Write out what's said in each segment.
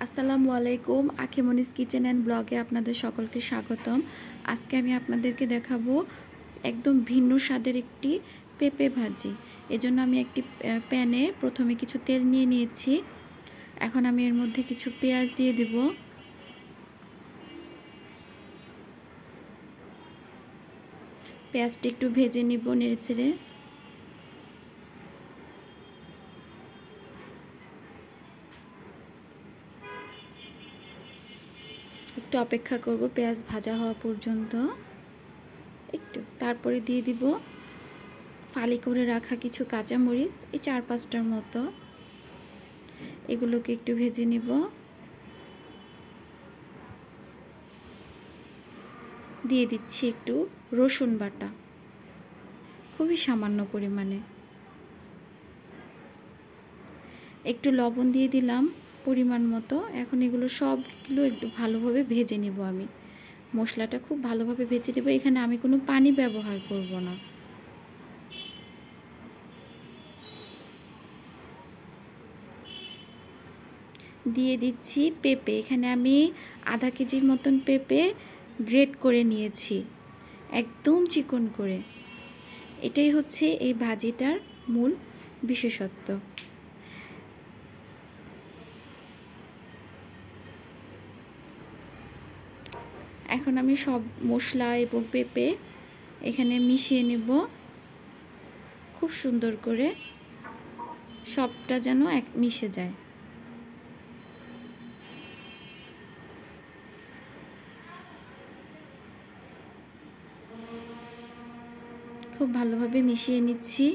আসসালামু আলাইকুম। আখিমনিস kitchen and ব্লগে আপনাদের সকলকে স্বাগতম। আজকে আমি আপনাদেরকে দেখাবো একদম ভিন্ন স্বাদের একটি পেঁপে ভাজি। এজন্য আমি একটি প্যানে প্রথমে কিছু তেল নিয়ে নিয়েছি। এখন আমি এর মধ্যে কিছু পেঁয়াজ দিয়ে দেব। পেঁয়াজটা একটু ভেজে নিব নেড়েচেড়ে। একটু অপেক্ষা করব পেঁয়াজ ভাজা হওয়া পর্যন্ত। তারপরে দিয়ে দিব ফালি করে রাখা কিছু কাঁচামরিচ, এই 4-5টার মতো। এগুলোকে একটু ভেজে নিব। দিয়ে দিচ্ছি একটু রসুন বাটা, খুবই সামান্য পরিমাণে। একটু লবণ দিয়ে দিলাম পরিমাণ মতো। এখন এগুলো সবগুলো একটু ভালোভাবে ভেজে নেব। আমি মশলাটা খুব ভালোভাবে ভেজে নেব। এখানে আমি কোনো পানি ব্যবহার করব না। দিয়ে দিচ্ছি পেঁপে। এখানে আমি আধা কেজির মতন পেঁপে গ্রেট করে নিয়েছি, একদম চিকন করে। এটাই হচ্ছে এই ভাজিটার মূল বিশেষত্ব। এখন আমি সব মশলা এবং পেঁপে এখানে মিশিয়ে নেব খুব সুন্দর করে, সবটা যেন মিশে যায়। খুব ভালোভাবে মিশিয়ে নিচ্ছি।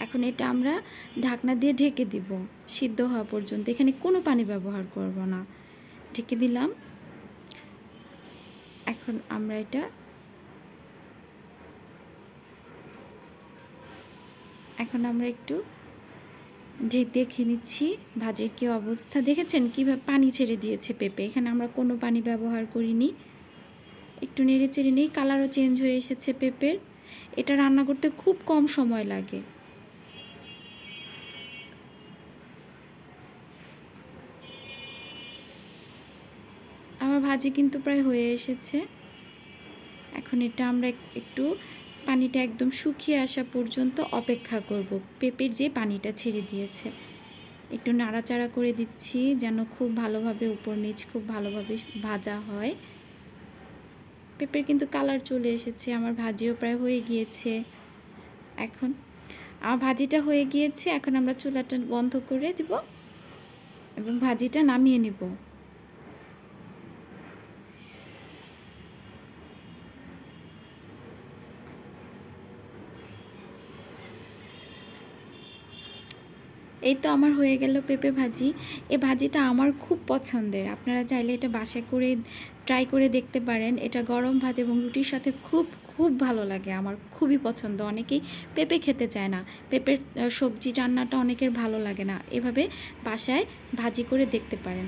এখন এটা আমরা ঢাকনা দিয়ে ঢেকে দিব সিদ্ধ হওয়া পর্যন্ত। এখানে কোনো পানি ব্যবহার করব না। ঢেকে দিলাম। এখন আমরা এটা একটু দেখে নিচ্ছি ভাজির কি অবস্থা। দেখেছেন কিভাবে পানি ছেড়ে দিয়েছে পেঁপে। এখানে আমরা কোনো পানি ব্যবহার করিনি। একটু নেড়ে চেড়ে নিই। কালারও চেঞ্জ হয়ে এসেছে পেঁপের। এটা রান্না করতে খুব কম সময় লাগে। আমার ভাজি কিন্তু প্রায় হয়ে এসেছে। এখন এটা আমরা একটু পানিটা একদম শুকিয়ে আসা পর্যন্ত অপেক্ষা করব। পেঁপের যে পানিটা ছেড়ে দিয়েছে একটু নাড়াচাড়া করে দিচ্ছি যেন খুব ভালোভাবে উপর নিচ খুব ভালোভাবে ভাজা হয়। পেঁপের কিন্তু কালার চলে এসেছে। আমার ভাজিও প্রায় হয়ে গিয়েছে। এখন আমার ভাজিটা হয়ে গিয়েছে। এখন আমরা চুলাটা বন্ধ করে দিব এবং ভাজিটা নামিয়ে নিব। এই তো আমার হয়ে গেল পেঁপে ভাজি। এই ভাজিটা আমার খুব পছন্দের। আপনারা চাইলে এটা বাসায় করে ট্রাই করে দেখতে পারেন। এটা গরম ভাত এবং রুটির সাথে খুব খুব ভালো লাগে। আমার খুবই পছন্দ। অনেকেই পেঁপে খেতে চায় না। পেঁপের সবজি রান্নাটা অনেকের ভালো লাগে না। এভাবে বাসায় ভাজি করে দেখতে পারেন।